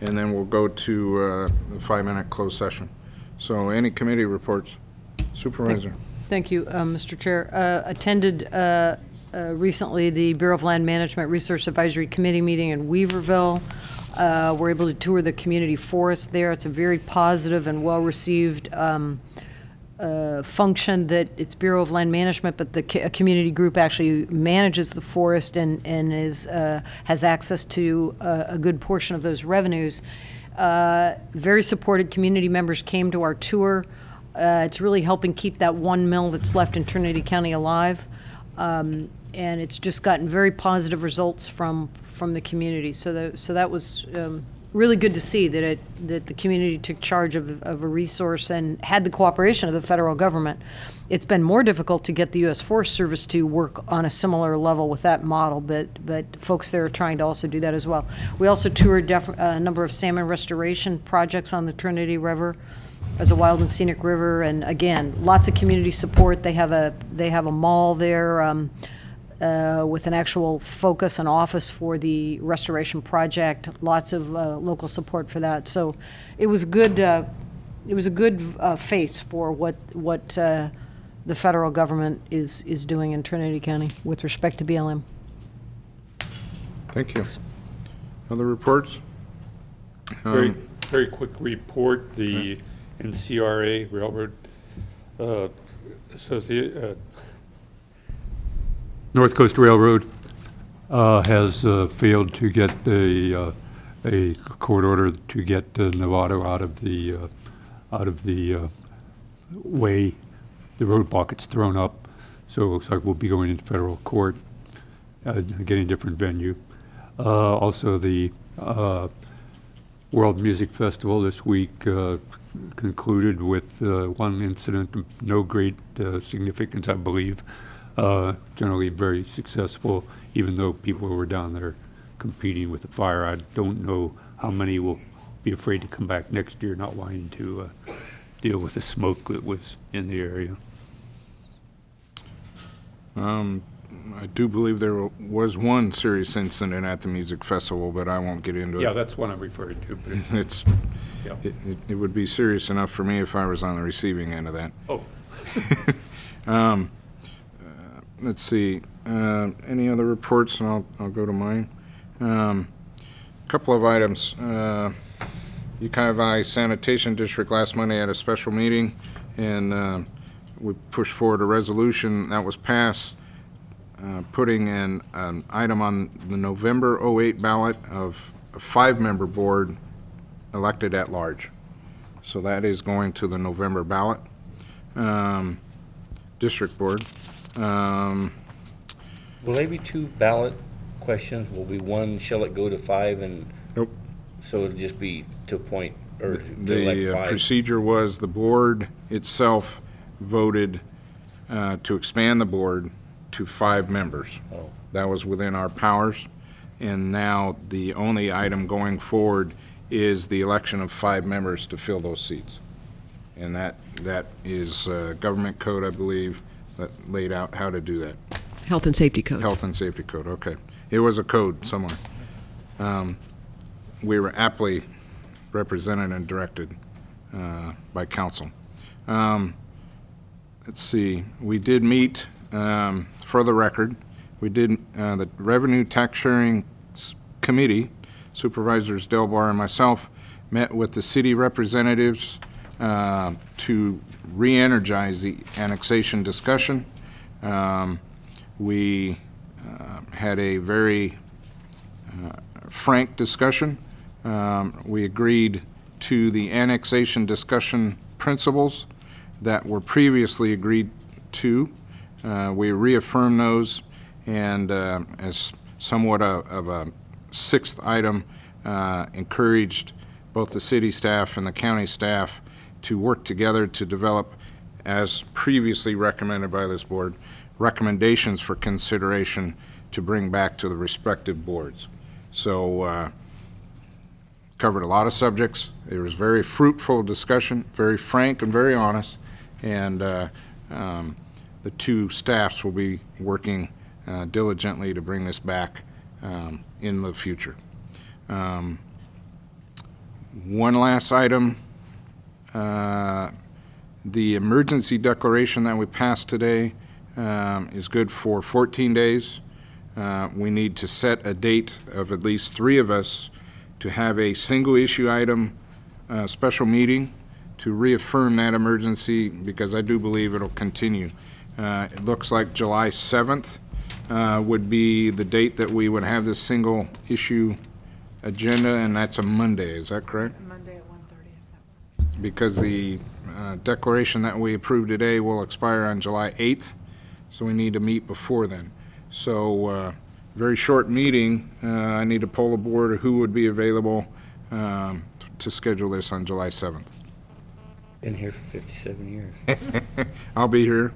and then we'll go to the 5-minute closed session. So any committee reports? Supervisor. Thank you, Mr. Chair. Attended recently the Bureau of Land Management Resource Advisory Committee meeting in Weaverville. We're able to tour the community forest there. It's a very positive and well-received function that it's Bureau of Land Management, but the community group actually manages the forest and has access to a good portion of those revenues. Very supported community members came to our tour. It's really helping keep that one mill that's left in Trinity County alive. And it's just gotten very positive results from the community. So that was really good to see that the community took charge of a resource and had the cooperation of the federal government. It's been more difficult to get the U.S. Forest Service to work on a similar level with that model, but folks there are trying to also do that as well. We also toured a number of salmon restoration projects on the Trinity River as a wild and scenic river, and again, lots of community support. They have a mall there with an actual focus and office for the restoration project. Lots of local support for that. So it was good. It was a good face for what the federal government is doing in Trinity County with respect to BLM. Thank you. Other reports? Very quick report. The NCRA Railroad North Coast Railroad has failed to get a court order to get Novato out of the way. The roadblock gets thrown up, so it looks like we'll be going into federal court, getting a different venue. Also, the World Music Festival this week concluded with one incident of no great significance, I believe. Generally very successful, even though people were down there competing with the fire. I don't know how many will be afraid to come back next year, not wanting to deal with the smoke that was in the area. I do believe there was one serious incident at the music festival, but I won't get into it. Yeah, that's what I'm referring to. But it would be serious enough for me if I was on the receiving end of that. Oh. Let's see. Any other reports? And I'll go to mine. Couple of items. Ukiah Sanitation District last Monday had a special meeting, and we pushed forward a resolution that was passed, putting an item on the November 08 ballot of a 5-member board elected at large. So that is going to the November ballot. District board. Will they be 2 ballot questions? Will be one, shall it go to 5? And nope. So it'll just be to appoint or to elect 5? The procedure was the board itself voted to expand the board to 5 members. Oh. That was within our powers, and now the only item going forward is the election of 5 members to fill those seats. And that is government code, I believe, that laid out how to do that. Health and safety code. Health and safety code, okay. It was a code somewhere. We were aptly represented and directed by council. Let's see, we did meet, for the record, we did, the Revenue Tax Sharing Committee, Supervisors Delbar and myself, met with the city representatives to re-energize the annexation discussion. We had a very frank discussion. We agreed to the annexation discussion principles that were previously agreed to. We reaffirmed those, and as somewhat of a 6th item, encouraged both the city staff and the county staff to work together to develop, as previously recommended by this board, recommendations for consideration to bring back to the respective boards. So covered a lot of subjects. It was very fruitful discussion, very frank and very honest, and the 2 staffs will be working diligently to bring this back in the future. One last item, the emergency declaration that we passed today is good for 14 days. We need to set a date of at least 3 of us to have a single issue item special meeting to reaffirm that emergency, because I do believe it'll continue. It looks like July 7th would be the date that we would have this single issue agenda, and that's a Monday, is that correct? Monday at 1:30, if that works. Because the declaration that we approved today will expire on July 8th, so we need to meet before then. So, very short meeting. I need to poll the board who would be available to schedule this on July 7th. Been here for 57 years. I'll be here.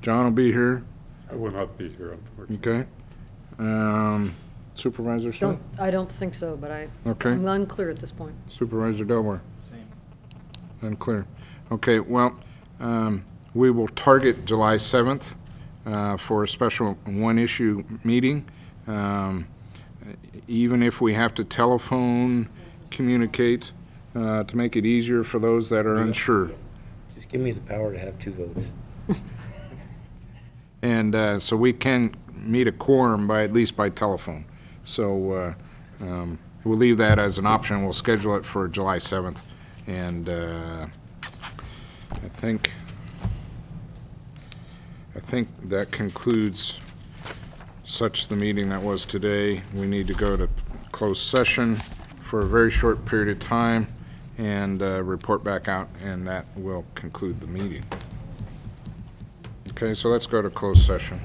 John will be here, I will not be here, unfortunately. okay? Supervisor Smith? I don't think so, but Okay. I'm unclear at this point. Supervisor Delmore? Same. Unclear. Okay, well, we will target July 7th for a special one-issue meeting. Even if we have to telephone, communicate, to make it easier for those that are unsure. Just give me the power to have 2 votes. And so we can meet a quorum by, at least by telephone. So we'll leave that as an option. We'll schedule it for July 7th. And I think that concludes such the meeting that was today. We need to go to closed session for a very short period of time and report back out, and that will conclude the meeting. Okay, so let's go to closed session.